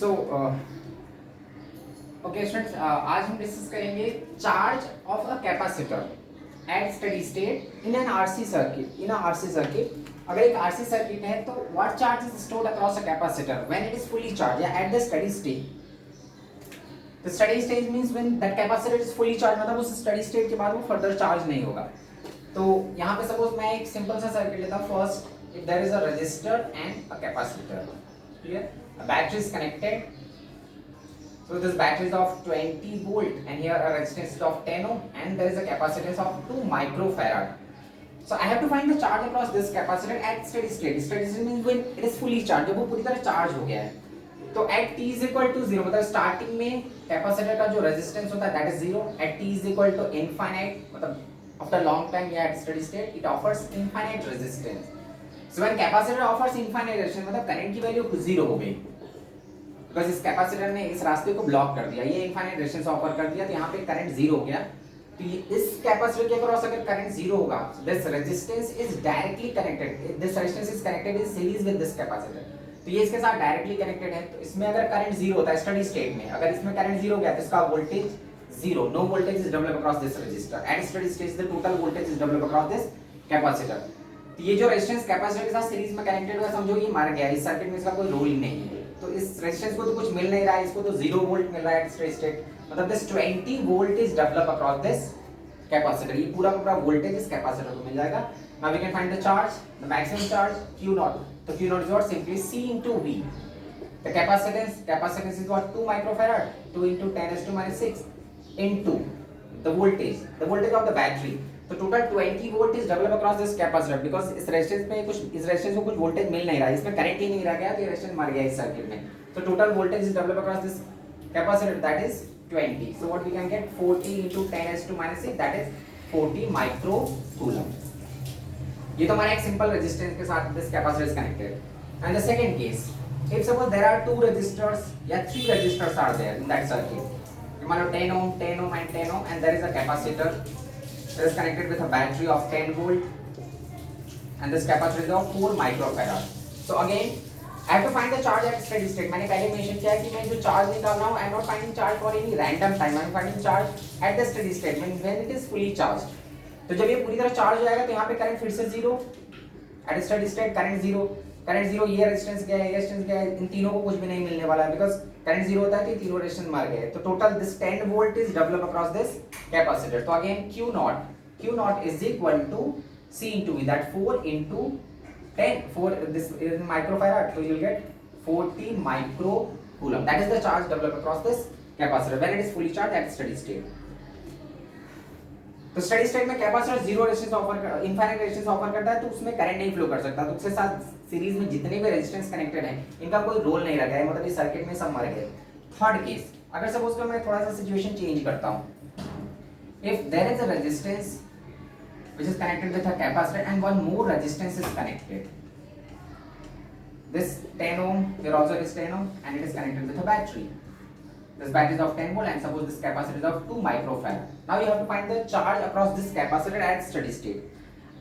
So okay students, आज हम discuss करेंगे charge of a capacitor at steady state in an RC circuit. In a RC circuit, अगर एक RC circuit है तो what charge is stored across a capacitor when it is fully charge या at the steady state. The steady state means when that capacitor is fully charge, मतलब उस steady state के बाद वो फर्दर चार्ज नहीं होगा। तो यहाँ पे सपोज मैं एक सिंपल सा सर्किट लेता हूँ। First, if there is a resistor and a capacitor, clear, a battery is connected. So this battery is of 20 volt and here a resistance is of 10 ohm and there is a capacitance of 2 microfarad. So I have to find the charge across this capacitor at steady state. Steady state means when it is fully charged, जब वो पूरी तरह charge हो गया है। तो at t is equal to 0, मतलब starting में कैपेसिटर का जो रेजिस्टेंस होता है that is 0, at t is equal to infinite, मतलब after long time या at steady state it offers infinite resistance. So when capacitor offers infinite resistance, मतलब current की वैल्यू 0 हो गई, बिकॉज इस कैपेसिटर ने इस रास्ते को ब्लॉक कर दिया, ये इनफाइनाइट रेजिस्टेंस ऑफर कर दिया, तो यहाँ पे करंट 0 हो गया। तो ये इस कैपेसिटर के अक्रॉस अगर करंट 0 होगा, this resistance is directly connected, this resistance is connected in series with this capacitor, तो ये इसके साथ डायरेक्टली कनेक्टेड है। तो इसमें अगर करंट 0 होता है स्टेडी स्टेट में, अगर इसमें करंट 0 हो गया तो इसका voltage 0, no voltage is develop across this resistor at steady state, the total voltage is develop across this capacitor. तो ये जो रेजिस्टेंस कैपेसिटर के साथ सीरीज में कनेक्टेड हुआ, समझो ये मर गया, इस सर्किट में इसका कोई रोल नहीं है। तो इस रेजिस्टेंस को तो कुछ मिल नहीं रहा है, इसको तो 0 वोल्ट मिल रहा है एट स्टेडी स्टेट, मतलब this 20 volt is develop across this capacitor, ये पूरा का पूरा वोल्टेज इस कैपेसिटर को मिल जाएगा। Now we can find the charge, the maximum charge Q not. तो Q not is what, simply C into V। The capacitance is what, 2 microfarad, 2 into 10⁻⁶ into the voltage of the battery। तो total 20 volt is develop across this capacitor, because इस resistance को कुछ voltage मिल नहीं रहा है, इसमें current ही नहीं रह गया, तो ये रेजिस्टेंस मर गया इस सर्किट में। तो total voltage is develop across this capacitor, that is 20। So what we can get, 40 into 10⁻⁶, that is 40 micro coulomb. ये तो हमारा एक सिंपल रेजिस्टेंस के साथ this capacitor is connected. And the second case, if suppose there are 2 resistors या 3 resistors are there in that circuit, मान लो 10 ohm, 10 ohm and 10 ohm, and there is a capacitor that is connected with a battery of 10 volt and this capacitor is of 4 microfarad. So again I have to find the charge at steady state। मैंने पहले mention किया है कि मैं जो charge निकाल रहा हूँ, I am not finding charge for any random time, I am finding charge at the steady state when it is fully charged। तो जब ये पूरी तरह चार्ज हो जाएगा तो यहाँ पे करंट फिर से 0, at steady state करंट 0, ये रेजिस्टेंस क्या है, ये रेजिस्टेंस क्या है, इन तीनों को कुछ भी नहीं मिलने वाला है, बिकॉज़ करंट 0 होता है तो तीनों रेजिस्टेंस मर गए। तो total this 10 volt is develop across this capacitor. तो again Q not is equal to C into V, that 4 into 10, 4 this is microfarad, so you will get 40 micro coulomb, that is the charge developed across this capacitor when it is fully charged at steady state। तो steady state में capacitor 0 resistance offer, infinite resistance offer करता है, तो उसमें current नहीं flow कर सकता, तो उसके साथ सीरीज में जितने भी रेजिस्टेंस कनेक्टेड हैं इनका कोई रोल नहीं लगा है, मतलब इस सर्किट में सब मर गए। थर्ड केस, अगर सपोज कि मैं थोड़ा सा सिचुएशन चेंज करता हूं, if there is a resistance which is connected with a capacitor and one more resistance is connected, this 10 ohm, here also it is 10 ohm and it is connected with a battery, this battery is of 10 volt and suppose this capacitor is of 2 microfarad। now you have to find the charge across this capacitor at steady state।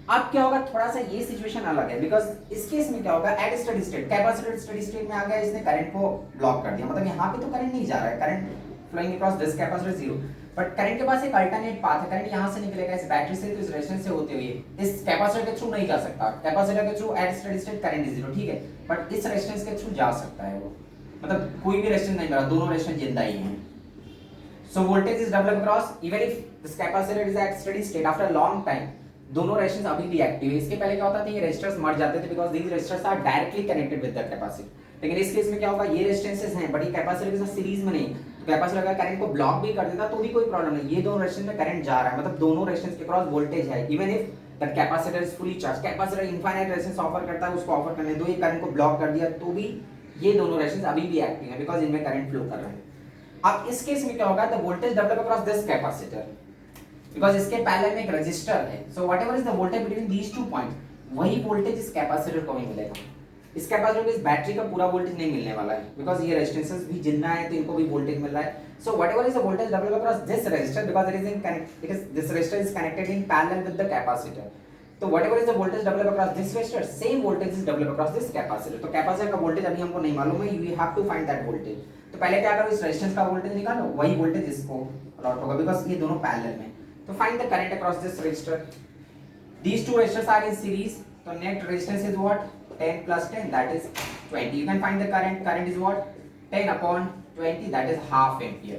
अब क्या होगा, थोड़ा सा ये situation अलग है, because इस case में क्या होगा, at steady state capacitor steady state में आ गया, इसने करंट को ब्लॉक कर दिया, मतलब यहाँ पे तो करंट नहीं जा रहा है, current flowing across this capacitor 0, but current के पास एक अल्टरनेट पाथ है, करंट यहाँ से निकलेगा इस बैटरी से, तो इस रेजिस्टेंस से होते हुए इस कैपेसिटर के थ्रू नहीं जा सकता, कैपेसिटर के through at steady state current is 0, ठीक है, बट इस रेजिस्टेंस के थ्रू जा सकता है वो, मतलब कोई भी रेजिस्टेंस नहीं मिला, दोनों रेजिस्टेंस जिंदा ही हैं। So voltage is develop across even if this capacitor is at steady state after a long time, दोनों रेजिस्टेंस अभी भी एक्टिव है। इसके पहले क्या होता था, ये रेजिस्टर्स मर जाते थे because these resistors are directly connected with the capacitor, लेकिन इस केस में क्या होगा, ये रेजिस्टेंसेस हैं बट ये कैपेसिटर के साथ सीरीज में नहीं, कैपेसिटर का करंट को ब्लॉक भी कर देता तो भी कोई प्रॉब्लम नहीं, ये दोनों रेजिस्टेंस में करंट जा रहा है, मतलब दोनों रेजिस्टेंस के क्रॉस वोल्टेज है, even if that capacitor is fully charge, capacitor infinite resistance offer करता है, उसको ऑफर करने दो, ये करंट को ब्लॉक कर दिया तो भी ये दोनों रेजिस्टेंस अभी भी एक्टिव है बिकॉज़ इनमें करंट फ्लो कर रहा है। अब इस केस में क्या होगा, the voltage develop across this capacitor, because इसके पैरेलल में एक रेजिस्टर है, so whatever is the voltage between these two points, वही वोल्टेज इस कैपेसिटर को भी मिलेगा। इस कैपेसिटर में इस बैटरी का पूरा वोल्टेज नहीं मिलने वाला है, बिकॉज़ ये रेजिस्टेंसेस भी जिंदा है तो इनको भी वोल्टेज मिल रहा है। So whatever is the voltage develop across this resistor, because it is in connect, this resistor is connected in parallel with the capacitor, तो whatever is the voltage developed across this resistor, same voltage is developed across this capacitor. तो capacitor का voltage अभी हमको नहीं मालूम है, you have to find that voltage. तो पहले क्या करो, इस रेजिस्टेंस का वोल्टेज निकालो, वही वोल्टेज इसको प्लॉट होगा बिकॉज़ ये दोनों पैरेलल में. तो find the current across this resistor. These two resistors are in series. So net resistance is what? 10 plus 10, that is 20. You can find the current. Current is what? 10 upon 20, that is half ampere.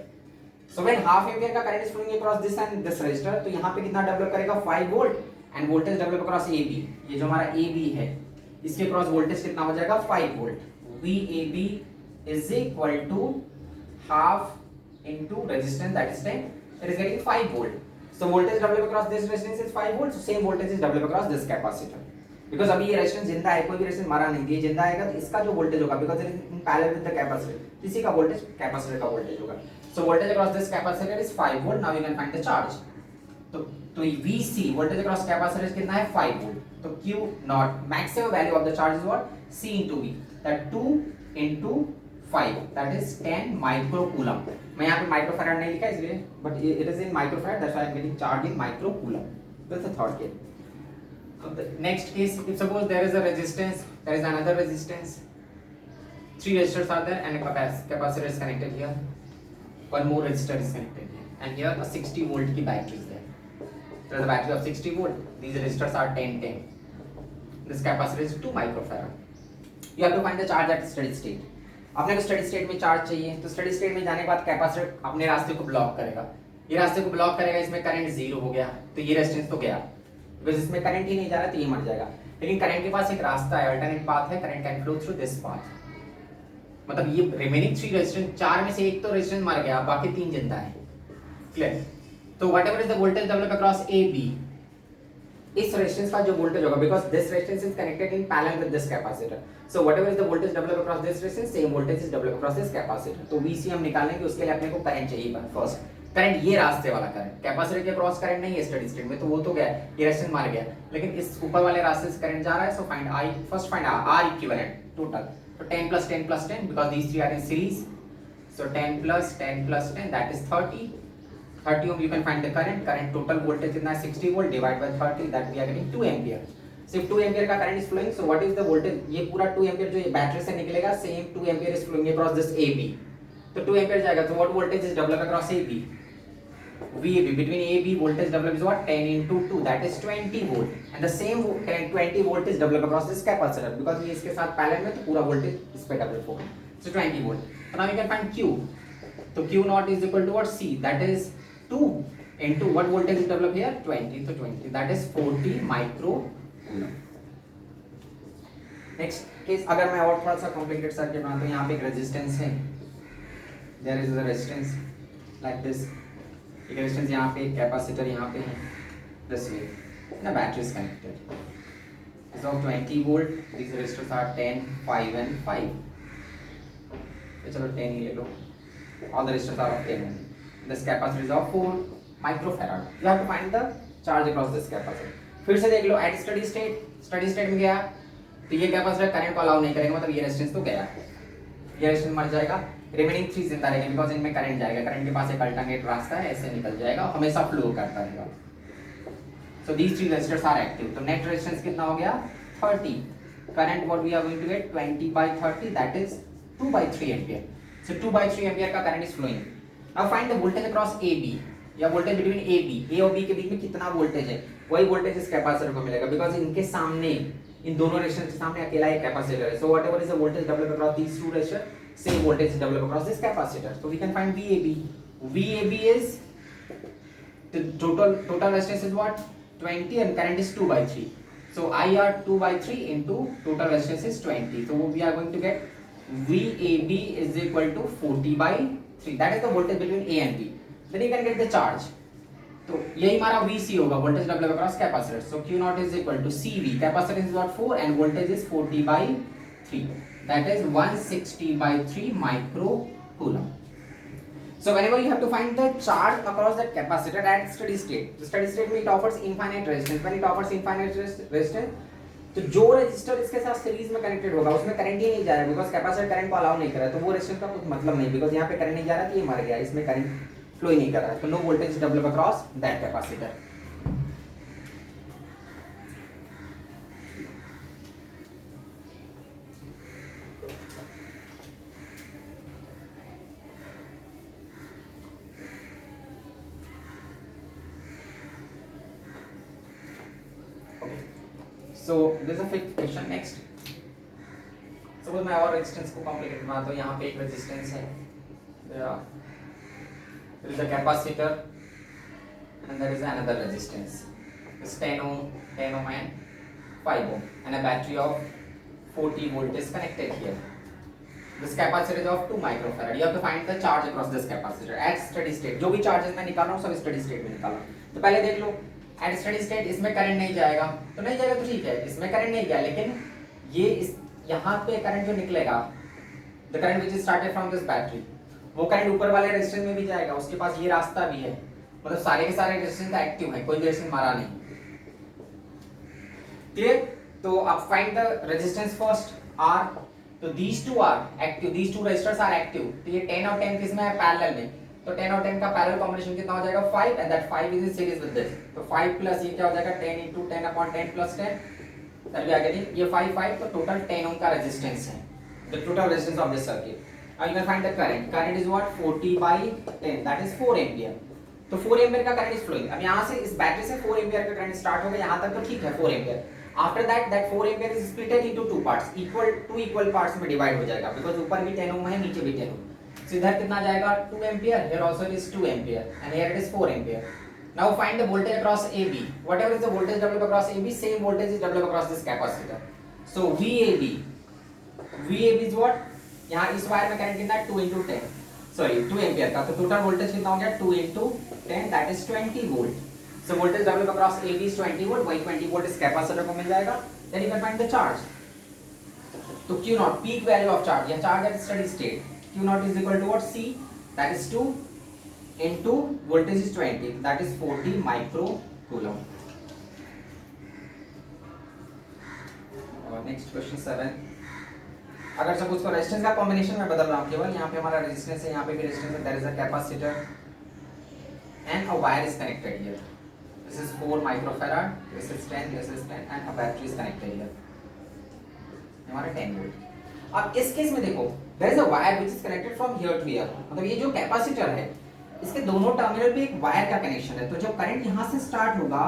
So when half ampere का current is flowing across this and this resistor, तो यहाँ पे कितना develop करेगा 5 volt end voltage develop across AB. ये जो हमारा AB है, इसके क्रॉस वोल्टेज कितना हो जाएगा 5 volt. VAB is equal to half into resistance, that is 10. It is getting 5 volt. So voltage developed across this resistance is 5 volt. So same voltage is developed across this capacitor. Because अभी ये resistance जिंदा है, कोई भी resistance मारा नहीं, ये जिंदा आएगा तो इसका जो वोल्टेज होगा because it is in parallel with the capacitor, इसी का वोल्टेज कैपेसिटर का वोल्टेज होगा. So voltage across this capacitor is 5 volt. Now you can find the charge. तो VC वोल्टेज अक्रॉस कैपेसिटर कितना है 5 वोल्ट. तो Q not maximum value of the charge is what C into V, that 2 into 5, that is 10 micro coulomb. मैं यहाँ पे microfarad नहीं लिखा इसलिए, but it is in microfarad, that's why I am getting charge in micro coulomb. That's the third case. The next case, if suppose there is a resistance, there is another resistance, 3 resistors are there and a capacitor is connected here, one more resistor is connected here, and here a 60 volt की battery is there. There is a battery of 60 volt. These resistors are 10. This capacitor is 2 microfarad. You have to find the charge at steady state. अपने को steady state में charge चाहिए, तो steady state में जाने के बाद कैपेसिटर अपने रास्ते को ब्लॉक करेगा. ये रास्ते को ब्लॉक करेगा, इसमें करंट 0 हो गया, तो ये रेजिस्टेंस तो गया बिकॉज़ इसमें करंट ही नहीं जा रहा, तो ये मर जाएगा. लेकिन करंट के पास एक रास्ता है, अल्टरनेट पाथ है, current can flow through this path. मतलब ये रिमेनिंग 3 रेजिस्टेंस, 4 में से एक तो रेजिस्टेंस मर गया, बाकी 3 जिंदा है. क्लियर. तो whatever is the voltage develop across AB, इस रेजिस्टेंस का जो वोल्टेज होगा because this resistance is connected in parallel with this capacitor, so whatever is the voltage develop across this resistance, same voltage is develop across this capacitor. तो VC हम निकालेंगे, उसके लिए अपने को करंट चाहिए. फर्स्ट करंट, ये रास्ते वाला करंट, कैपेसिटर के क्रॉस करंट नहीं है स्टेडी स्टेट में, तो वो तो गया, ये रेजिस्टेंस मार गया. लेकिन इस ऊपर वाले रास्ते से करंट जा रहा है, so find I, first find R equivalent total. तो 10 plus 10 plus 10 because these three are in series, so 10 plus 10 plus 10, that is 30 ohm. You can find the current total voltage कितना है 60 volt divided by 30, that we are getting 2 ampere. So if 2 ampere का current is flowing, so what is the voltage? ये पूरा 2 ampere जो ये battery से निकलेगा, same 2 ampere is flowing across this AB. तो 2 ampere जाएगा, तो what voltage is developed across AB? VAB, between AB voltage developed is what 10 into 2, that is 20 volt, and the same current 20 volt is developed across this capacitor because ये इसके साथ parallel में, तो पूरा voltage इस पे डेवलप होगा. So 20 volt. So now you can find Q. तो Q naught is equal to what C, that is 2 into what voltage is developed here 20, so 20, that is 40 micro coulomb. Next case, अगर मैं और थोड़ा सा complicated circuit बनाता हूँ, यहाँ पे एक रेजिस्टेंस है, there is a resistance like this, एक रेजिस्टेंस यहाँ पे, एक कैपेसिटर यहाँ पे है, this way, the battery is connected. Is of 20 volt. These resistors are 10, 5 and 5. तो चलो 10 ही ले लो. All the resistors are of 10. This capacitor is of 4 microfarad. You have to find the charge across this capacitor. फिर से देख लो, at steady state में गया, तो ये कैपेसिटर करंट को अलाउ नहीं करेगा, मतलब ये रेजिस्टेंस तो गया, ये रेजिस्टेंस मर जाएगा. रिमेनिंग 3 जिंदा रहेंगे बिकॉज इनमें करंट जाएगा, करंट के पास एक अल्टरनेट रास्ता है, ऐसे निकल जाएगा, हमेशा फ्लो करता रहेगा. So these 3 resistors are active. तो नेट रेजिस्टेंस कितना हो गया 30. Current what we are going to get 20/30, that is 2/3 ampere. So 2/3 ampere का current is flowing. Now find the voltage across AB, या वोल्टेज बिटवीन A और B के बीच में कितना वोल्टेज है, वही वोल्टेज इस कैपेसिटर को मिलेगा बिकॉज इनके सामने, इन दोनों रेजिस्टेंस के सामने अकेला एक कैपेसिटर है. So whatever is the voltage develop across these 2 resistor, same voltage is developed across this capacitor. So we can find VAB. VAB is the total resistance is what 20 and current is 2/3. So IR 2/3 into total resistance is 20. So we are going to get VAB is equal to 40/3. That is the voltage between A and B. Then you can get the charge. तो यही हमारा VC होगा, voltage developed across capacitor. So Q naught is equal to CV. Capacitance is what 4 and voltage is 40/3. That is 160/3 micro coulomb. So whenever you have to find the charge across that capacitor at steady state, the steady state में it offers infinite resistance. When it offers infinite resistance, तो जो resistor इसके साथ series में connected होगा उसमें current ही नहीं जा रहा है बिकॉज कैपेसिटर करंट को अलाउ नहीं कर रहा है, तो वो रेजिस्टर का कुछ मतलब नहीं बिकॉज यहाँ पे करंट नहीं जा रहा है, तो ये मर गया, इसमें करंट फ्लो ही नहीं कर रहा है, तो no voltage develop across that capacitor. So this is a fifth question. Next, suppose मैं और रेजिस्टेंस को कॉम्प्लिकेट बनाता हूँ. यहाँ पे एक रेजिस्टेंस है, there is a capacitor and there is another resistance. It's 10 ohm, 10 ohm and 5 ohm, and a battery of 40 volt is connected here. This capacitor is of 2 microfarad. You have to find the charge across this capacitor at steady state. जो भी charges मैं निकाल रहा हूँ सब steady state में निकाला. तो पहले देख लो, at steady state इसमें करंट नहीं जाएगा, तो नहीं जाएगा तो ठीक है, इसमें करंट नहीं गया, लेकिन ये इस यहाँ पे करंट जो निकलेगा, the current which is started from this battery, वो करंट ऊपर वाले रेजिस्टेंस में भी जाएगा. उसके पास ये रास्ता भी है, मतलब सारे के सारे रेजिस्टेंस एक्टिव है, कोई रेजिस्टेंस मारा नहीं. क्लियर? तो आप find the resistance first R. तो these two are active, these two resistors are active. तो ये 10 और 10 किसमें है? पैरेलल में. तो 10 और 10 का पैरेलल कॉम्बिनेशन कितना हो जाएगा? 5, and that 5 is in series with this. तो 5 प्लस ये क्या हो जाएगा? 10 into 10 upon 10 plus 10. तब भी आगे ये 5 तो टोटल 10 ओम का रेजिस्टेंस है. The total resistance of this circuit. Now you can find the current. Current is what? 40 by 10. That is 4 ampere. तो 4 एम्पियर का करंट इज फ्लोइंग. अब यहाँ से इस बैटरी से 4 एम्पियर का करंट स्टार्ट हो गया, यहाँ तक तो ठीक है 4 ampere. After that 4 ampere is splitted into 2 parts, equal parts में डिवाइड हो जाएगा, बिकॉज़ ऊपर भी 10 ओम है, नीचे भी 10 ओम. सो इधर कितना जाएगा? 2 ampere. Here also it is 2 ampere and here it is 4 ampere. Now find the voltage across AB. Whatever is the voltage develop across AB, same voltage is develop across this capacitor. So VAB is what? यहाँ इस wire में current कितना है? 2 into 10, sorry 2 ampere का. तो total voltage कितना हो गया? 2 into 10, that is 20 volt. So voltage develop across AB is 20 volt. वही 20 वोल्ट इस कैपेसिटर को मिल जाएगा. Then you can find the charge. तो Q not, peak value of charge या charge at steady state, Q not is equal to what? C, that is 2 into voltage is 20, that is 40 micro coulomb. और next question 7. अगर suppose को resistance का combination में बदल रहा हूं केवल, यहाँ पे हमारा रेजिस्टेंस है, यहाँ पे भी रेजिस्टेंस है, there is a capacitor and a wire is connected here. This is 4 microfarad, this is 10, this is 10 and a battery is connected here. हमारा 10 वोल्ट. अब इस केस में देखो, there is a wire which is connected from here to here. मतलब ये जो capacitor है, इसके दोनों टर्मिनल पे एक वायर का कनेक्शन है. तो जो करंट यहाँ से स्टार्ट होगा,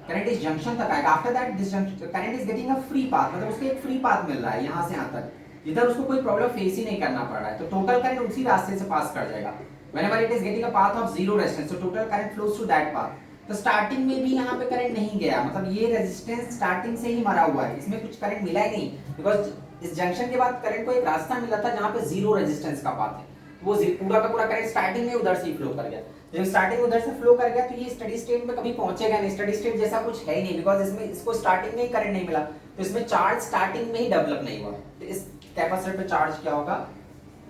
करंट इस जंक्शन तक आएगा. After that this junction current is getting a free path, मतलब उसको एक फ्री पाथ मिल रहा है यहाँ से यहाँ तक. इधर उसको कोई प्रॉब्लम फेस ही नहीं करना पड़ रहा है. तो टोटल करंट उसी रास्ते से पास कर जाएगा. Whenever it is getting a path of zero resistance, तो total current flows through that path. तो स्टार्टिंग में भी यहाँ पे करंट नहीं गया, मतलब ये रेजिस्टेंस स्टार्टिंग से ही मरा हुआ है, इसमें कुछ करंट मिला ही नहीं. बिकॉज इस जंक्शन के बाद करंट को एक रास्ता मिला था जहाँ पे जीरो रेजिस्टेंस का पाथ है. वो पूरा का पूरा करंट स्टार्टिंग में उधर से ही फ्लो कर गया. जब स्टार्टिंग उधर से फ्लो कर गया तो ये स्टेडी स्टेट में कभी पहुंचेगा नहीं. स्टेडी स्टेट जैसा कुछ है ही नहीं, बिकॉज इसमें इसको स्टार्टिंग में ही करंट नहीं मिला, तो इसमें चार्ज स्टार्टिंग में ही डेवलप नहीं हुआ. तो इस कैपेसिटर पे चार्ज क्या होगा?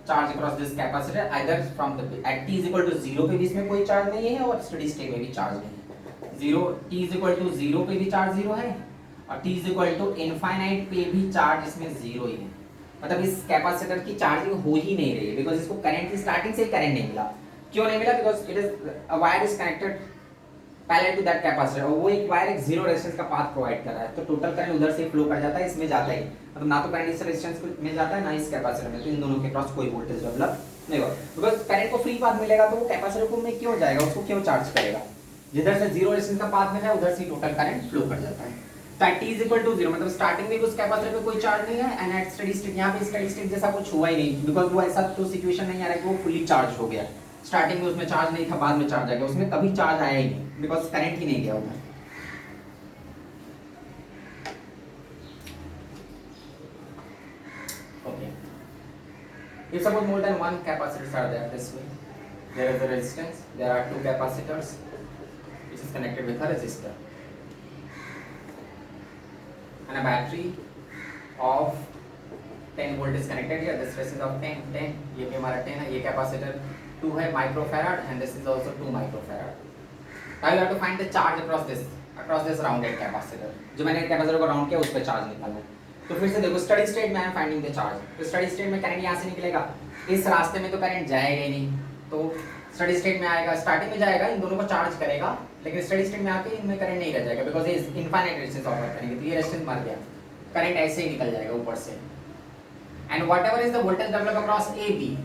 Charge across this capacitor either from the at t is equal to 0 पे भी इसमें कोई चार्ज नहीं है और स्टेडी स्टेट में भी चार्ज नहीं है. 0 t इज इक्वल टू 0 पे भी चार्ज 0 है और t is equal to infinite पे भी चार्ज इसमें 0 ही है. मतलब इस कैपेसिटर की चार्जिंग हो ही नहीं रही है, बिकॉज इसको करंट की स्टार्टिंग से ही करंट नहीं मिला. क्यों नहीं मिला? Because it is a wire is connected parallel to that capacitor, और वो एक वायर एक जीरो रेजिस्टेंस का पाथ प्रोवाइड कर रहा है. तो टोटल करंट उधर से फ्लो कर जाता है, इसमें जाता ही मतलब ना तो करंट इस रेजिस्टेंस में जाता है ना इस कैपेसिटर में. तो इन दोनों के क्रॉस कोई वोल्टेज डेवलप नहीं होगा. बिकॉज करंट को फ्री पाथ मिलेगा तो वो कैपेसिटर को में क्यों जाएगा, उसको क्यों चार्ज करेगा? जिधर से जीरो रेजिस्टेंस का पाथ मिला है उधर से टोटल करंट फ्लो कर जाता है. तो t इज इक्वल टू 0, मतलब स्टार्टिंग में उस कैपेसिटर पे कोई चार्ज नहीं है एंड एट स्टेडी स्टेट यहाँ पे स्टेडी स्टेट जैसा कुछ हुआ ही नहीं, बिकॉज वो ऐसा तो सिचुएशन नहीं आ रहा है कि वो फुली चार्ज हो गया. स्टार्टिंग में उसमें चार्ज नहीं था, बाद में चार्ज आ गया. उसमें कभी चार्ज आया ही नहीं, बिकॉज करंट ही नहीं गया उधर. Okay, if suppose more than one capacitors are there this way, there is a resistance, there are two capacitors which is connected with a resistor and a battery of 10 volt is connected here. This resistance of 10, ये भी हमारा 10 है. ये capacitor 2 है microfarad and this is also 2 microfarad. Now you have to find the charge across this rounded capacitor. जो मैंने capacitor को round किया उस पे चार्ज निकालना है. तो फिर से देखो स्टडी स्टेट में I am finding the charge. तो स्टडी स्टेट में करंट यहाँ से निकलेगा, इस रास्ते में तो करंट जाएगा ही नहीं, तो स्टडी स्टेट में आएगा, स्टार्टिंग में जाएगा, इन दोनों को चार्ज करेगा, लेकिन स्टडी स्टेट में आके इनमें करंट नहीं रह जाएगा, बिकॉज ये इनफाइनाइट रेजिस्टेंस ऑफर करेंगे. तो ये रेजिस्टेंस मर गया, करंट ऐसे ही निकल जाएगा ऊपर से. And whatever is the voltage develop across A B,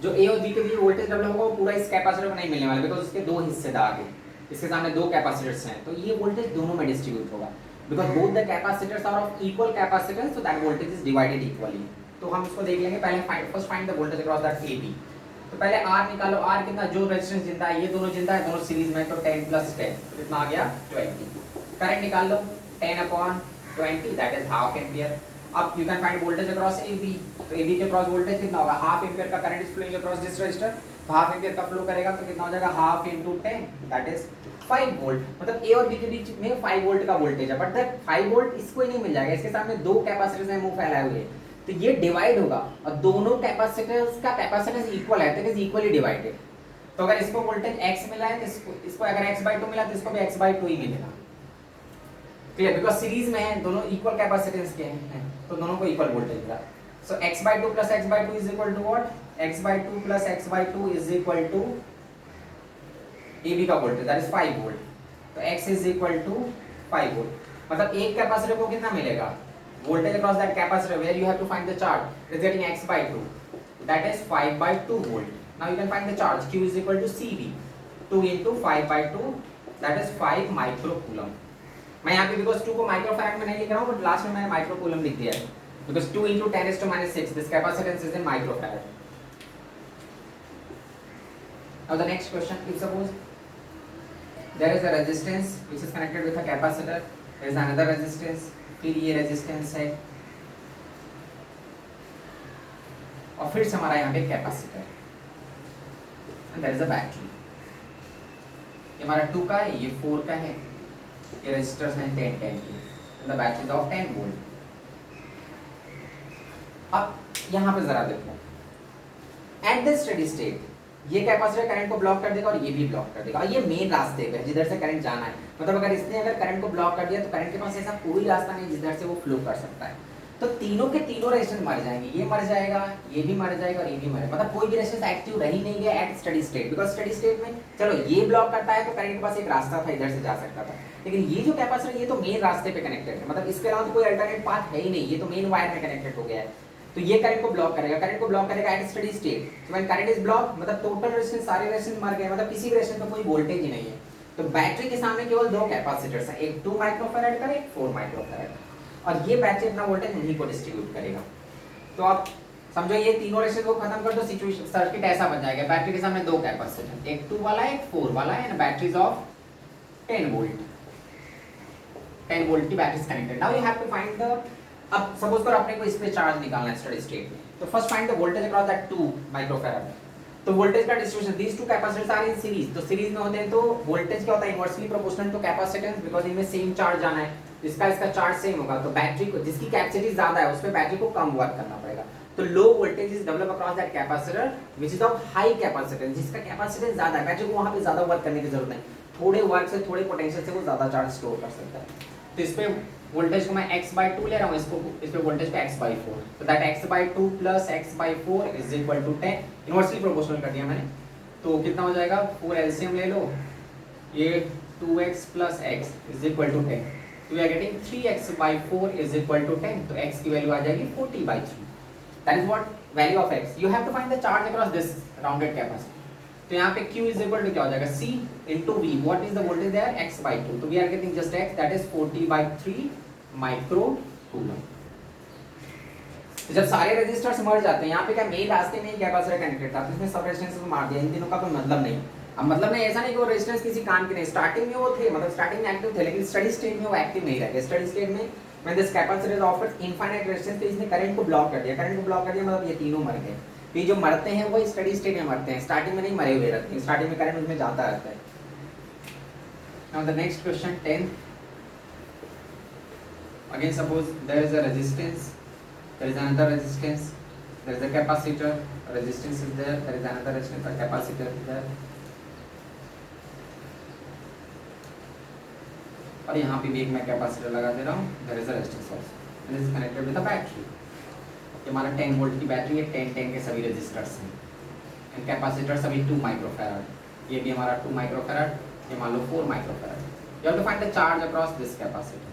जो ए और बी के बीच वोल्टेज डेवलप होगा वो पूरा इस कैपेसिटर को नहीं मिलने वाला, बिकॉज उसके दो हिस्सेदार हैं, इसके सामने दो कैपेसिटर्स हैं, तो ये वोल्टेज दोनों में डिस्ट्रीब्यूट होगा. Because both the capacitors are of equal capacitance, so that voltage is divided equally. तो हम इसको देख लेंगे पहले, first find the voltage across that AB। तो पहले R निकालो, R कितना, जो रेजिस्टेंस जिंदा है, ये दोनों जिंदा है, दोनों सीरीज में, तो 10 + 10 कितना आ गया 20। करंट निकाल लो 10/20, दैट इज हाफ एम्पियर। अब you can find voltage across AB, तो AB के अक्रॉस वोल्टेज कितना होगा, हाफ एम्पियर का current is flowing across this resistor, तो हाफ एम्पियर का फ्लो करेगा तो कितना हो जाएगा, हाफ × 10, दैट इज 5 वोल्ट। मतलब A और B के बीच में 5 वोल्ट का वोल्टेज है, बट दैट 5 वोल्ट इसको ही नहीं मिल जाएगा, इसके सामने दो कैपेसिटर्स हैं मुंह फैलाए हुए, तो ये डिवाइड होगा और दोनों कैपेसिटर्स का कैपेसिटेंस इक्वल है, तो इट इज इक्वली डिवाइडेड। तो अगर इसको वोल्टेज x मिला है तो इसको अगर x/2 मिला तो इसको भी x/2 ही मिलेगा। क्लियर, बिकॉज़ सीरीज में है, दोनों इक्वल कैपेसिटेंस के हैं, तो दोनों को इक्वल वोल्टेज मिला। So x/2 + x/2 is equal to what, x/2 + x/2 is equal to AB का वोल्टेज, दैट इज 5 वोल्ट, तो x is equal to 5 volt. मतलब एक कैपेसिटर को कितना मिलेगा, voltage across that capacitor where you have to find the charge is getting x/2, that is 5/2 volt. Now you can find the charge, q is equal to CV, 2 × 5/2, that is 5 microcoulomb. मैं यहाँ पे because 2 को microfarad में नहीं लिख रहा हूँ, but last में मैंने माइक्रोकूलम लिख दिया है, because 2 × 10⁻⁶, this capacitance is in microfarad. Now the next question, if suppose there is a resistance which is connected with a capacitor, there is another resistance, फिर ये रेजिस्टेंस है और फिर से हमारा यहाँ पे capacitor and there is a battery. ये हमारा 2 का है, ये 4 का है, ये रेजिस्टर्स हैं 10 10 के, and the battery is of 10 volt. अब यहाँ पे जरा देखो, एट द स्टेडी स्टेट ये कैपेसिटर करंट को ब्लॉक कर देगा और ये भी ब्लॉक कर देगा, और ये मेन रास्ते पे है जिधर से करंट जाना है। मतलब अगर इसने अगर करंट को ब्लॉक कर दिया तो करंट के पास ऐसा कोई रास्ता नहीं जिधर से वो फ्लो कर सकता है। तो तीनों के तीनों रेजिस्टेंस मर जाएंगे, ये मर जाएगा, ये भी मर जाएगा और ये भी मरेगा। मतलब कोई भी रेजिस्टेंस एक्टिव रह ही नहीं गया at steady state, because steady state में चलो ये ब्लॉक करता है तो करंट के पास एक रास्ता था, इधर से जा सकता था, लेकिन ये जो कैपेसिटर ये तो मेन रास्ते पे कनेक्टेड है, मतलब इसके अलावा कोई अल्टरनेट पाथ है ही नहीं, ये तो मेन वायर में कनेक्टेड हो गया है। तो ये करंट को ब्लॉक करेगा, करंट को ब्लॉक करेगा at steady state. So when current is block मतलब टोटल रेजिस्टेंस, सारे रेजिस्टेंस मर गए, मतलब किसी भी रेजिस्टेंस में कोई वोल्टेज ही नहीं है। तो बैटरी के सामने केवल दो कैपेसिटर्स हैं, एक 2 माइक्रोफैराड का, एक 4 माइक्रोफैराड, और ये बैटरी अपना वोल्टेज उन्हीं को डिस्ट्रीब्यूट करेगा। तो आप समझो ये तीनों रेजिस्टेंस को खत्म कर दो, सिचुएशन सर्किट ऐसा बन जाएगा, बैटरी के सामने दो कैपेसिटर, एक 2 वाला है, एक 4 वाला है, and battery is of 10 volt, 10 volt की battery is connected. Now you have to find the, अब सपोज करो अपने को इस पे चार्ज निकालना है स्टेडी स्टेट में, तो first find the voltage across that 2 microfarad. तो वोल्टेज का distribution, these two capacitors are in series, तो सीरीज में होते हैं तो वोल्टेज क्या होता है, inversely proportional to capacitance, because इनमें सेम चार्ज जाना है, इसका इसका चार्ज सेम होगा, तो बैटरी को जिसकी कैपेसिटी ज्यादा है उस पे बैटरी को कम वर्क करना पड़ेगा। तो low voltage is develop across that capacitor which is of high capacitance, जिसका कैपेसिटेंस ज्यादा है, बैटरी को वहां पे ज्यादा वर्क करने की जरूरत नहीं, थोड़े वर्क से, थोड़े पोटेंशियल से वो ज्यादा चार्ज स्टोर कर सकता है। तो इस पे वोल्टेज को मैं x/2 ले रहा हूँ, इसको इस पे वोल्टेज पे x/4, तो that x/2 + x/4 is equal to 10, inversely proportional कर दिया मैंने, तो कितना हो जाएगा, 4 एलसीएम ले लो, ये 2x + x is equal to 10, तो we are getting 3x/4 is equal to 10, तो x की वैल्यू आ जाएगी 40/3, that is what value of x। You have to find the charge across this rounded capacitor. तो यहाँ पे q इज इक्वल टू क्या हो जाएगा, c × v, what is the voltage there, x/2, तो we are getting just x, that is 40/3 microcoulomb. तो जब सारे रेजिस्टर्स मर जाते हैं, यहाँ पे क्या मेन रास्ते में ही कैपेसिटर कनेक्टेड था, तो इसने सब रेजिस्टेंस को मार दिया, इन तीनों का कोई मतलब नहीं। अब मतलब नहीं, ऐसा नहीं कि वो रेजिस्टेंस किसी काम के नहीं, स्टार्टिंग में वो थे, मतलब स्टार्टिंग में एक्टिव थे, लेकिन स्टेडी स्टेट में वो एक्टिव नहीं रहे। स्टेडी स्टेट में when this capacitor offers infinite resistance, तो इसने करंट को ब्लॉक कर दिया, करंट को ब्लॉक कर दिया मतलब ये तीनों मर गए। तो ये जो मरते हैं वो स्टेडी स्टेट में मरते हैं, स्टार्टिंग में नहीं मरे हुए रहते हैं, स्टार्टिंग में करंट उसमें जाता रहता है। Now the next question 10, again suppose there is a resistance, there is another resistance, there is a capacitor, a resistance is there is another resistance, a capacitor is there, और यहाँ पे भी एक मैं कैपेसिटर लगा दे रहा हूँ, there is a resistance also, and this is connected with a battery। ये हमारा 10 वोल्ट की बैटरी है, 10 के सभी रेजिस्टर्स हैं, एंड कैपेसिटर सभी 2 माइक्रोफैराड, ये भी हमारा 2 माइक्रोफैराड, ये मान लो 4 microfarad. You have to find the charge across this capacitor,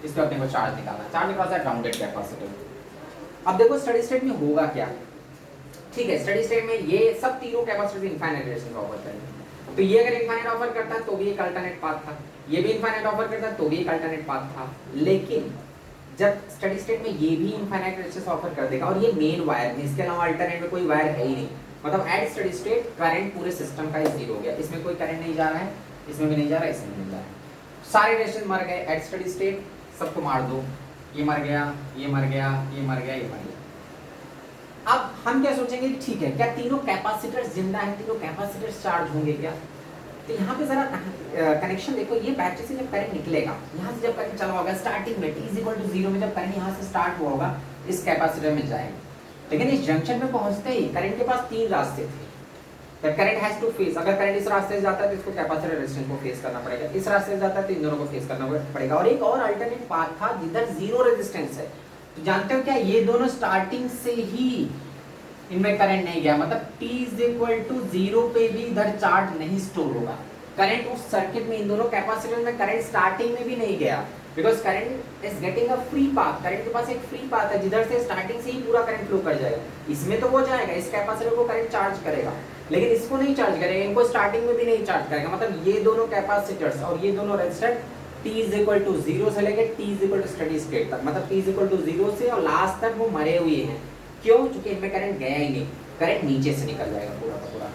इस पे अपने को चार्ज निकालना है, charge across that rounded capacitor. अब देखो स्टेडी स्टेट में होगा क्या, ठीक है, स्टेडी स्टेट में ये सब तीनों कैपेसिटर इनफाइनाइट रेजिस्टेंस ऑफर करेंगे, तो ये अगर इनफाइनाइट ऑफर करता तो भी एक अल्टरनेट पाथ था, ये भी इनफाइनाइट ऑफर करता तो भी एक अल्टरनेट पाथ था। लेकिन जब स्टडी स्टेट में ये भी इनफाइनाइट रेजिस्टेंस ऑफर कर देगा और ये मेन वायर में, इसके अलावा अल्टरनेट में कोई वायर है ही नहीं, मतलब एट स्टडी स्टेट करंट पूरे सिस्टम का जीरो हो गया, इसमें कोई करंट नहीं जा रहा है, इसमें भी नहीं जा रहा है, इसमें नहीं जा रहा है, सारे रेजिस्टेंस मर गए एट स्टडी स्टेट, सबको मार दो, ये मर गया, ये मर गया, ये मर गया, ये मर गया। अब हम क्या सोचेंगे कि ठीक है, क्या तीनों कैपेसिटर्स जिंदा हैं, तीनों कैपेसिटर्स चार्ज होंगे क्या? तो यहाँ पे जरा कनेक्शन देखो, ये बैटरी से जब करंट निकलेगा, यहाँ से जब करंट चला होगा स्टार्टिंग में t=0 में, जब करंट यहाँ से स्टार्ट हुआ होगा इस कैपेसिटर में जाएगा, लेकिन इस जंक्शन में पहुंचते ही करंट के पास तीन रास्ते थे, that current has to face, अगर करंट इस रास्ते से जाता है तो इसको कैपेसिटर रेजिस्टेंस को फेस करना पड़ेगा, इस रास्ते से जाता है तो इन दोनों को फेस करना पड़ेगा, और एक और अल्टरनेट पाथ था जिधर जीरो रेजिस्टेंस है। तो जानते हो क्या, ये दोनों स्टार्टिंग से ही इनमें करंट नहीं गया, मतलब t=0 पे भी इधर चार्ज नहीं स्टोर होगा, करंट उस सर्किट में, इन दोनों कैपेसिटर में करंट स्टार्टिंग में भी नहीं गया, because current is getting a free path, current के पास एक फ्री पाथ है जिधर से स्टार्टिंग से ही पूरा करंट फ्लो कर जाएगा, इसमें तो वो जाएगा, इस कैपेसिटर को करंट चार्ज करेगा, लेकिन इसको नहीं चार्ज करेगा, इनको स्टार्टिंग में भी नहीं चार्ज करेगा, मतलब ये दोनों कैपेसिटर्स और ये दोनों रेजिस्टर t=0 से लेकर t स्टडी स्टेट तक, मतलब t=0 से और लास्ट तक वो मरे हुए हैं, क्यों? क्योंकि इनमें करंट गया ही नहीं, करंट नीचे से निकल जाएगा पूरा का पूरा,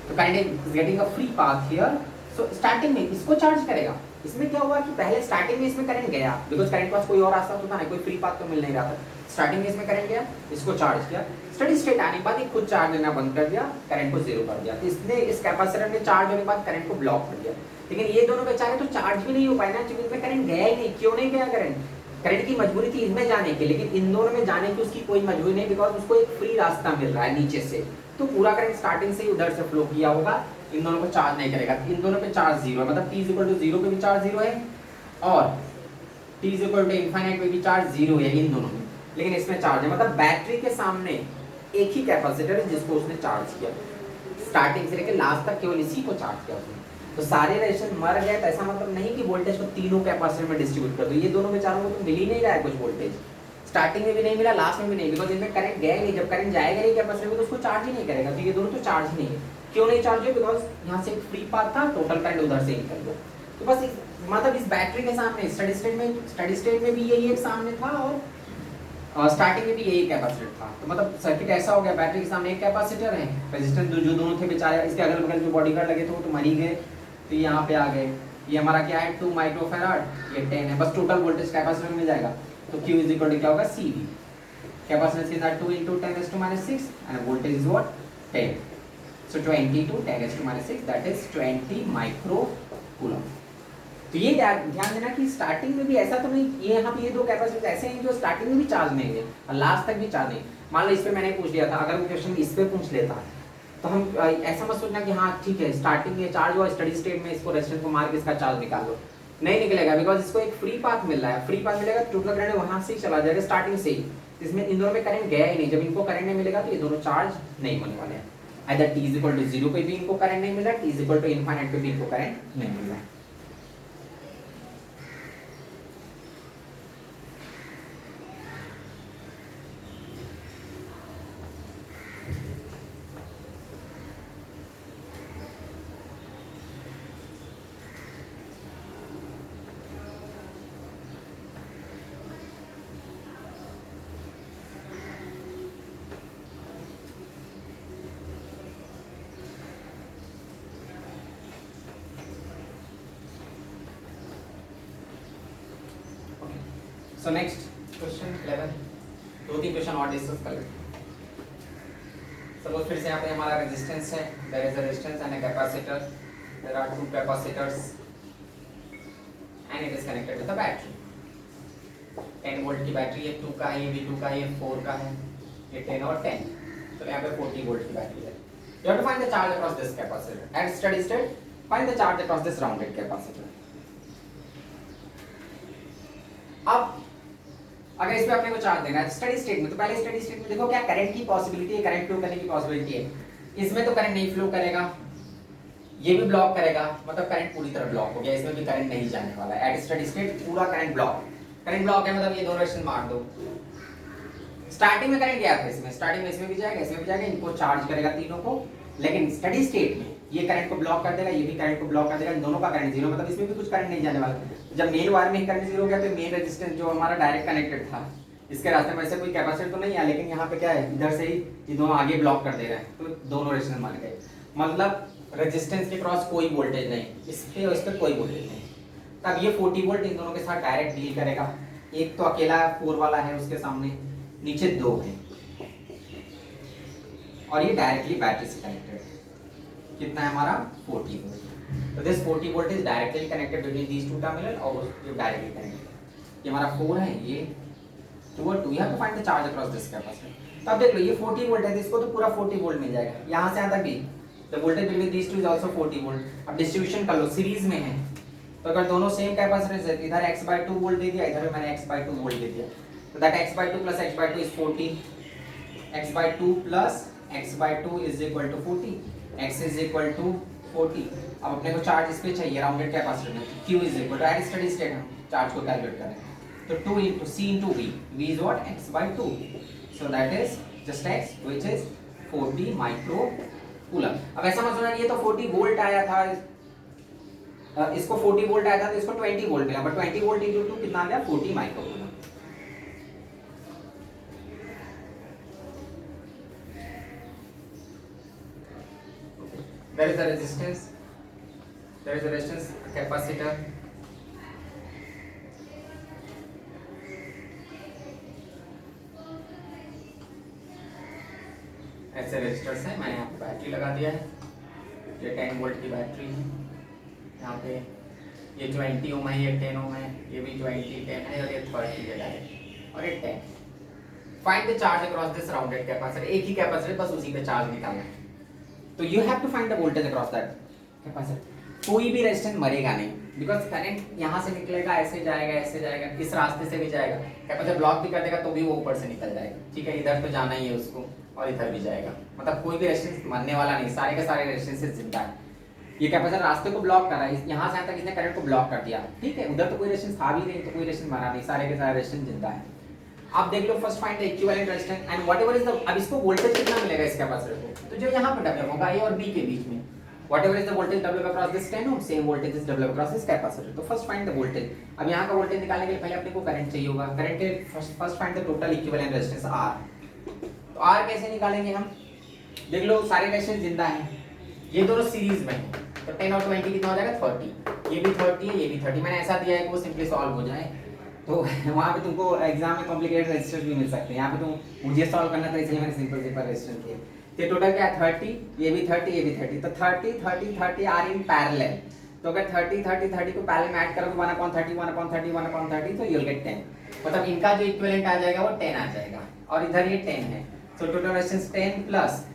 तो current is getting a free path here, so starting में इसको चार्ज करेगा, इसमें क्या हुआ कि पहले स्टार्टिंग में इसमें करंट गया, बिकॉज करंट पास कोई और रास्ता तो था नहीं, कोई फ्री पाथ तो मिल नहीं रहा था, स्टार्टिंग में इसमें करंट गया, इसको चार्ज किया, स्टडी स्टेट आने के बाद ये खुद चार्ज लेना बंद कर दिया, करंट को जीरो कर दिया, तो इसने इस कैपेसिटर में चार्ज होने के बाद करंट को ब्लॉक कर दिया, लेकिन ये दोनों बेचारे तो चार्ज भी नहीं हो पाए ना, क्योंकि इसमें करंट गया ही नहीं, क्यों नहीं गया करंट? करंट की मजबूरी थी इनमें जाने की, लेकिन इन दोनों में जाने की उसकी कोई मजबूरी नहीं, बिकॉज उसको एक फ्री रास्ता मिल रहा है नीचे से, तो पूरा करंट स्टार्टिंग से ही उधर से फ्लो किया होगा, इन दोनों को चार्ज नहीं करेगा, इन दोनों पे चार्ज जीरो है, मतलब t=0 पे भी चार्ज जीरो है और t=∞ पे भी चार्ज जीरो है इन दोनों में, लेकिन इसमें चार्ज है, मतलब बैटरी के सामने एक ही कैपेसिटर है जिसको उसने चार्ज किया, स्टार्टिंग से लेकर लास्ट तक केवल इसी को चार्ज किया उसने, तो सारे रेजिस्टेंस मर गए, तो ऐसा मतलब नहीं कि वोल्टेज को तीनों कैपेसिटर में डिस्ट्रीब्यूट कर दो, ये दोनों बेचारों को तो मिल ही नहीं रहा है कुछ वोल्टेज, स्टार्टिंग में भी नहीं मिला, लास्ट में भी नहीं, बिकॉज इनमें करंट गया ही नहीं, जब करंट जाएगा नहीं कैपेसिटर में तो उसको चार्ज ही नहीं करेगा, तो ये दोनों तो चार्ज ही नहीं है, क्यों नहीं चार्ज है? बिकॉज यहाँ से एक फ्री पाथ था, टोटल करंट उधर से निकल गया, तो बस मतलब इस बैटरी के सामने स्टडी स्टेट में भी यही एक सामने था और स्टार्टिंग में भी यही कैपेसिटर था, तो मतलब सर्किट ऐसा हो गया, बैटरी के सामने एक कैपेसिटर है, रेजिस्टेंस जो दोनों थे बेचारे, इसके अगल बगल जो बॉडीगार्ड लगे थे वो तो मर ही गए, तो यहाँ पे आ गए, ये हमारा क्या है 2 माइक्रोफैराड, ये 10 है, बस टोटल वोल्टेज कैपेसिटर में जाएगा, तो Q क्या होगा CV, capacitance is 2 × 10⁻⁶ and voltage is what 10, so 20 × 10⁻⁶, that is 20 micro coulomb. तो ये ध्यान देना कि स्टार्टिंग में भी ऐसा तो नहीं, ये यहाँ पे ये दो कैपेसिटर ऐसे हैं जो स्टार्टिंग में भी चार्ज नहीं है और लास्ट तक भी चार्ज नहीं, मान लो इस पे मैंने पूछ लिया था, अगर वो क्वेश्चन इस पे पूछ लेता तो हम ऐसा मत सोचना कि हाँ ठीक है स्टार्टिंग में चार्ज हुआ, स्टडी स्टेट में इसको रेजिस्टेंस को मार के इसका चार्ज निकाल लो, नहीं निकलेगा, बिकॉज इसको एक फ्री पाथ मिल रहा है, फ्री पाथ मिलेगा टोटल करंट वहां से ही चला जाएगा स्टार्टिंग से ही, इसमें इन दोनों में करंट गया ही नहीं, जब इनको करंट नहीं मिलेगा तो ये दोनों चार्ज नहीं होने वाले हैं, आइदर t=0 पे भी इनको करंट नहीं मिल रहा है, t=∞ पे भी इनको करंट नहीं मिल रहा है। So next question 11, दो तीन क्वेश्चन और डिस्कस कर लेते हैं। सपोज फिर से यहाँ पे हमारा रेजिस्टेंस है, there is a resistance and a capacitor, there are two capacitors and it is connected with the battery, 10 volt की बैटरी है, 2 का है, ये भी 2 का है, ये 4 का है, ये 10 और 10, तो यहाँ पे 40 वोल्ट की बैटरी है। You have to find the charge across this capacitor at steady state, find the charge across this rounded capacitor। अब अगर इस पे अपने को चार्ज देना है स्टडी स्टेट में, तो पहले स्टडी स्टेट में देखो क्या करंट की पॉसिबिलिटी है, करंट फ्लो करने की पॉसिबिलिटी है, इसमें तो करंट नहीं फ्लो करेगा, ये भी ब्लॉक करेगा, मतलब करंट पूरी तरह ब्लॉक हो गया, इसमें भी करंट नहीं जाने वाला है, एट स्टडी स्टेट पूरा करंट ब्लॉक है, मतलब ये दोनों रेजिस्टेंस मार दो, स्टार्टिंग में करंट गया था इसमें, स्टार्टिंग में इसमें भी जाएगा, इसमें भी जाएगा, इनको चार्ज करेगा तीनों को, लेकिन स्टडी स्टेट में ये करंट को ब्लॉक कर देगा, ये भी करंट को ब्लॉक कर देगा, इन दोनों का करंट जीरो, मतलब इसमें भी कुछ करंट नहीं जाने वाला। जब मेन वायर में ही करंट जीरो हो गया तो मेन रेजिस्टेंस जो हमारा डायरेक्ट कनेक्टेड था, इसके रास्ते में ऐसे कोई कैपेसिटर तो नहीं है, लेकिन यहाँ पे क्या है, इधर से ही ये दोनों आगे ब्लॉक कर दे रहे हैं, तो दोनों रेजिस्टेंस मान गए, मतलब रेजिस्टेंस के क्रॉस कोई वोल्टेज नहीं, इस पे और इस पे कोई वोल्टेज नहीं। तब ये 40 वोल्ट इन दोनों के साथ डायरेक्ट डील करेगा। एक तो अकेला 4 वाला है उसके सामने, नीचे 2 है, और ये डायरेक्टली बैटरी से कनेक्टेड है। कितना है हमारा 40 वोल्ट। तो this 40 volt is directly connected between these two terminal, और ये डायरेक्टली कनेक्टेड। ये हमारा 4 है, ये 2 और 2, you have to find the charge across this capacitor. तो अब देख लो ये 40 वोल्ट है, तो इसको तो पूरा 40 वोल्ट मिल जाएगा, यहाँ से यहाँ तक भी the voltage between these two is also 40 volt. अब डिस्ट्रीब्यूशन कर लो, सीरीज में है, तो अगर दोनों सेम कैपेसिटेंस है, इधर x/2 वोल्ट दे दिया, इधर मैंने x/2 वोल्ट दे दिया, तो that x/2 plus x/2 is 40, x/2 plus x/2 is equal to 40, x is equal to 40। अब अपने को चार्ज इस पे चाहिए राउंडेड कैपेसिटर में, q is equal to at steady state हम चार्ज को कैलकुलेट करें, तो 2 into c into v, v is what, x/2, so that is just x which is 40 micro coulomb. अब ऐसा मत सोचना ये तो 40 वोल्ट आया था, इसको 40 वोल्ट आया था तो इसको 20 वोल्ट मिला, बट 20 वोल्ट इनटू 2 कितना आ गया, 40 micro coulomb. There is a resistance, there is a resistance capacitor, ऐसे रेजिस्टर्स है, मैंने यहाँ पे बैटरी लगा दिया है, ये 10 वोल्ट की बैटरी है, यहाँ पे ये 20 ओम है, ये 10 ओम है, ये भी 20 10 है, और ये 30 है डायरेक्ट, और ये 10। Find the charge across this rounded capacitor, एक ही कैपेसिटर, बस उसी पे चार्ज निकालना है। तो you have to find the voltage across that capacitor. कोई भी रेजिस्टेंस मरेगा नहीं, बिकॉज करंट यहाँ से निकलेगा, ऐसे जाएगा, इस रास्ते से भी जाएगा, कैपेसिटर ब्लॉक भी कर देगा तो भी वो ऊपर से निकल जाएगा, ठीक है, इधर तो जाना ही है उसको, और इधर भी जाएगा, मतलब कोई भी रेजिस्टेंस मरने वाला नहीं, सारे के सारे रेजिस्टेंस जिंदा है। ये कैपेसिटर रास्ते को ब्लॉक कर रहा है, यहाँ से यहाँ तक इसने करंट को ब्लॉक कर दिया, ठीक है, उधर तो कोई रेजिस्टेंस था भी नहीं, तो कोई रेजिस्टेंस मरा नहीं, सारे के सारे रेजिस्टेंस जिंदा है। आप देख लो, first find the equivalent resistance and whatever is the, अब इसको वोल्टेज कितना मिलेगा इस कैपेसिटर को, तो जो यहाँ पे डेवलप होगा ए और बी के बीच में, whatever is the voltage develop across this 10 ohm, same voltage is develop across this capacitor. तो फर्स्ट फाइंड द वोल्टेज। अब यहाँ का वोल्टेज निकालने के लिए पहले अपने को करंट चाहिए होगा, करंट के first find the total equivalent resistance R। तो R कैसे निकालेंगे हम, देख लो सारे रेजिस्टेंस जिंदा हैं, ये दोनों सीरीज में हैं, तो 10 और 20 कितना हो जाएगा 30, ये भी 30 है, ये भी 30, मैंने ऐसा दिया है कि वो सिंपली सॉल्व हो जाए, तो वहाँ पे तुमको एग्जाम में कॉम्प्लिकेटेड रेजिस्टेंस भी मिल सकते हैं, यहाँ पे तुम मुझे सॉल्व करना था इसलिए मैंने सिंपल रेजिस्टेंस किया। तो टोटल क्या है 30, ये भी 30, ये भी 30, तो 30 30 30 आर इन पैरेलल, तो अगर 30 30 30 को पैरेलल में ऐड करोगे 1/30 1/30 1/30, तो यू विल गेट 10, मतलब इनका जो इक्विवेलेंट आ जाएगा वो 10 आ जाएगा, और इधर ये 10 है, तो total resistance 10 plus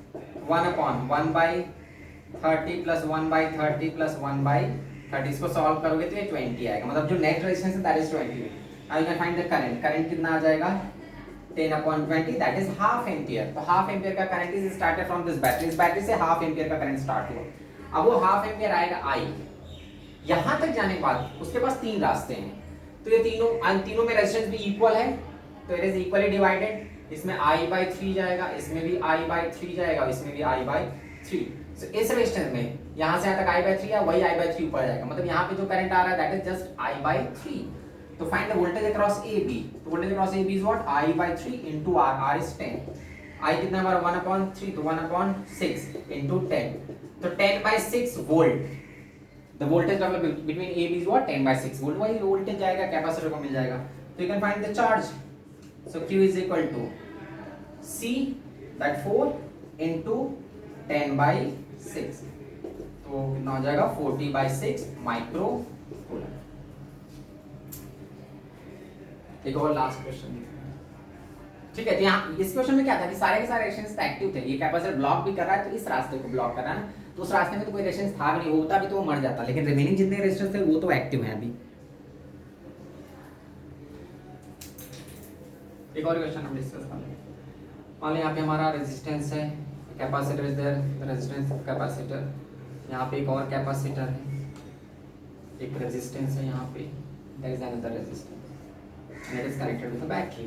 1/1/30 plus 1/30 plus 1/30, इसको सॉल्व करोगे तो ये 20 आएगा, मतलब जो नेट रेजिस्टेंस है that is 20। Now you can find the current, current कितना आ जाएगा 10/20, that is हाफ एम्पियर। तो हाफ एम्पियर का current is started from this battery, इस बैटरी से हाफ एम्पियर का करंट स्टार्ट हुआ, अब वो हाफ एम्पियर आएगा I। यहाँ तक जाने के बाद उसके पास 3 रास्ते हैं, तो ये तीनों में रेजिस्टेंस भी इक्वल है, तो इट इज इक्वली डिवाइडेड, इसमें I/3 जाएगा, इसमें भी I/3 जाएगा, इसमें भी I/3। तो इस रेजिस्टेंस में यहाँ से यहाँ तक I/3 है, वही I/3 ऊपर जाएगा, मतलब यहाँ पे जो करंट आ रहा है दैट इज जस्ट I/3। तो find the voltage across AB, तो voltage across AB is what, I/3 into R, R is 10, I कितना हमारा 1/3, तो 1/6 into 10, तो 10/6 volt, the voltage develop between AB is what 10/6 volt, वही voltage जाएगा capacitor को मिल जाएगा। तो you can find the charge, so Q is equal to C, that 4 into 10/6, तो कितना हो जाएगा 40/6 माइक्रो कूलम। एक और लास्ट क्वेश्चन, ठीक है, तो यहाँ इस क्वेश्चन में क्या था कि सारे के सारे रेजिस्टेंस एक्टिव थे, ये कैपेसिटर ब्लॉक भी कर रहा है, तो इस रास्ते को ब्लॉक कर रहा है ना, तो उस रास्ते में तो कोई रेजिस्टेंस था भी नहीं, होता भी तो वो मर जाता, लेकिन रिमेनिंग जितने रेजिस्टेंस थे वो तो एक्टिव हैं अभी। एक और क्वेश्चन हम डिस्कस कर लेंगे। मान लो यहाँ पे हमारा रेजिस्टेंस है, capacitor is there, resistance of capacitor, यहाँ पे एक और कैपेसिटर है, एक रेजिस्टेंस है यहाँ पे, there is another resistance and it is connected with a battery,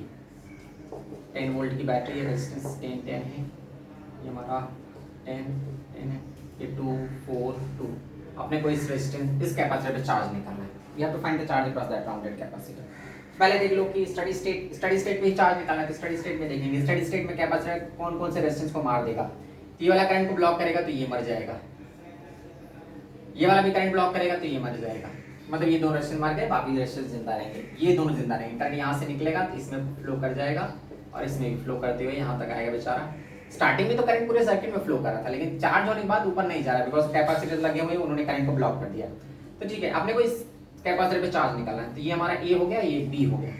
10 volt की बैटरी है, रेजिस्टेंस 10 है, ये हमारा 10 है, ये 2 4 2, अपने को इस रेजिस्टेंस इस कैपेसिटर पे चार्ज निकालना है। We have to find the charge across that rounded capacitor. पहले देख लो कि स्टडी स्टेट में ही चार्ज निकालना है, तो स्टडी स्टेट में देखेंगे स्टडी स्टेट में कैपेसिटर कौन कौन से रेजिस्टेंस को मार देगा। ये वाला करंट को ब्लॉक करेगा तो ये मर जाएगा, ये वाला भी करंट ब्लॉक करेगा तो ये मर जाएगा, मतलब ये दोनों रेजिस्टेंस मार गए, बाकी रेजिस्टेंस जिंदा रहेंगे, ये दोनों जिंदा रहेंगे। करंट यहाँ से निकलेगा तो इसमें फ्लो कर जाएगा और इसमें भी फ्लो करते हुए यहाँ तक आएगा बेचारा। स्टार्टिंग में तो करंट पूरे सर्किट में फ्लो कर रहा था, लेकिन चार्ज होने के बाद ऊपर नहीं जा रहा बिकॉज कैपेसिटर लगे हुए उन्होंने करंट को ब्लॉक कर दिया। तो ठीक है, अपने को इस कैपेसिटर पे चार्ज निकालना है, तो ये हमारा ए हो गया, ये बी हो गया।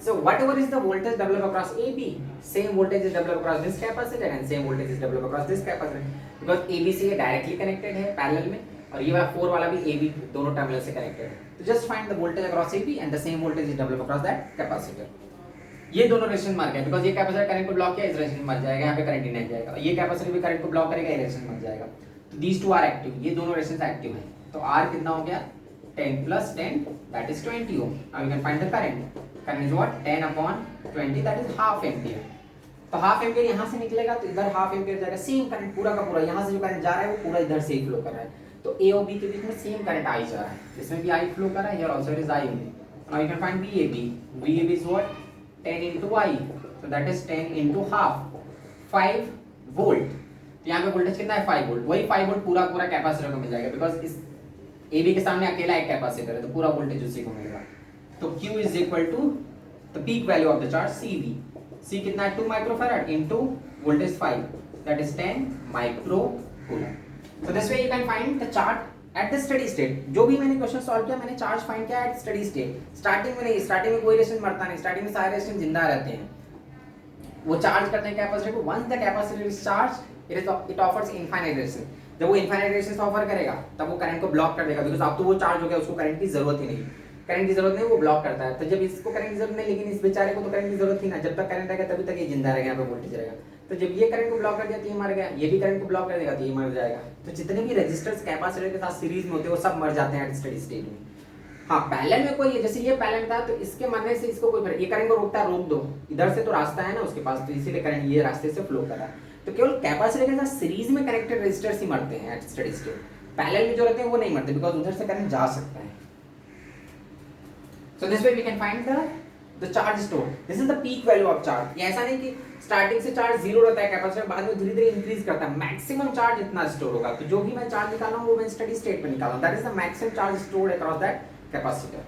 So whatever is the voltage developed across AB, same voltage is developed across this capacitor and same voltage is developed across this capacitor, because AB से ये directly connected है पैरेलल में, और ये वाला 4 वाला भी AB दोनों टर्मिनल से कनेक्टेड है। तो just find the voltage across AB and the same voltage is developed across that capacitor। ये दोनों रेजिस्टेंस मार गए बिकॉज ये कैपेसिटर करंट को ब्लॉक किया, इस रेजिस्टेंस मर जाएगा, यहाँ पे करंट ही नहीं जाएगा, ये कैपेसिटर भी करंट को ब्लॉक करेगा, ये रेजिस्टेंस मर जाएगा। तो these two are active, ये दोनों रेजिस्टेंस एक्टिव हैं। तो R कितना हो गया 10 plus 10 that is 20 ohm। Now you can find the current। Current is what 10 upon 20 that is half ampere। तो हाफ एम्पियर यहाँ से निकलेगा तो इधर हाफ एम्पियर जाएगा, सेम करंट पूरा का पूरा यहाँ से जो करंट जा रहा है वो पूरा इधर से ही फ्लो कर रहा है। तो ए और बी के बीच में सेम करंट आई जा रहा है, इसमें भी आई फ्लो कर रहा है, here also it is I only. Now you can find VAB. VAB is what 10 into I, so that is 10 into half 5 volt. तो यहाँ पे वोल्टेज कितना है 5 वोल्ट, वही 5 वोल्ट पूरा पूरा कैपेसिटर को मिल जाएगा बिकॉज इस AB के सामने अकेला एक कैपेसिटर है तो पूरा वोल्टेज उसी को मिलेगा। तो Q is equal to the peak value of the charge CV। C कितना है 2 microfarad into voltage 5 that is 10 microcoulomb. So this way you can find the charge at the steady state। जो भी मैंने question solve किया मैंने charge find किया eight steady state. Starting में नहीं, स्टार्टिंग में कोई रेजिस्टेंस मरता नहीं, स्टार्टिंग में सारे रेजिस्टेंस जिंदा रहते हैं, वो चार्ज करते हैं कैपेसिटर को। Once the capacitor is charge it offers infinite resistance. जब वो इनफाइनाइट रेजिस्टेंस ऑफर करेगा तब वो करंट को ब्लॉक कर देगा बिकॉज़ अब तो वो चार्ज हो गया, उसको करंट की जरूरत ही नहीं, करंट की जरूरत नहीं, वो ब्लॉक करता है। तो जब इसको करंट की जरूरत नहीं, लेकिन इस बेचारे को तो करंट की जरूरत थी ना, जब तक करंट रहेगा तभी तक ये जिंदा रहेगा, यहाँ पे वोल्टेज रहेगा। तो जब ये करंट को ब्लॉक कर दिया तो ये मर गया, ये भी करंट को ब्लॉक कर देगा तो ये मर जाएगा। तो जितने भी रेजिस्टर्स कैपेसिटर के साथ सीरीज में होते हैं वो सब मर जाते हैं एट स्टेडी स्टेट में। हाँ पैरेलल में कोई, जैसे ये पैरेलल था तो इसके मरने से इसको कोई, ये करंट को रोकता है, रोक दो, इधर से तो रास्ता है ना उसके पास, तो इसीलिए करंट ये रास्ते से फ्लो कर रहा है। तो केवल कैपेसिटर के साथ सीरीज में कनेक्टेड रेजिस्टर्स ही मरते हैं एट स्टेडी स्टेट, पैरेलल में जो रहते हैं वो नहीं मरते बिकॉज उधर से करंट जा सकता है। So this way we can find the charge stored। This is the peak value of charge। ये ऐसा नहीं कि स्टार्टिंग से चार्ज 0 रहता है कैपेसिटर, बाद में धीरे-धीरे इंक्रीज करता है, मैक्सिमम चार्ज इतना स्टोर होगा। तो जो भी मैं चार्ज निकाल रहा हूँ वो मैं स्टेडी स्टेट पे निकाल रहा हूँ, that is the maximum charge stored across that capacitor.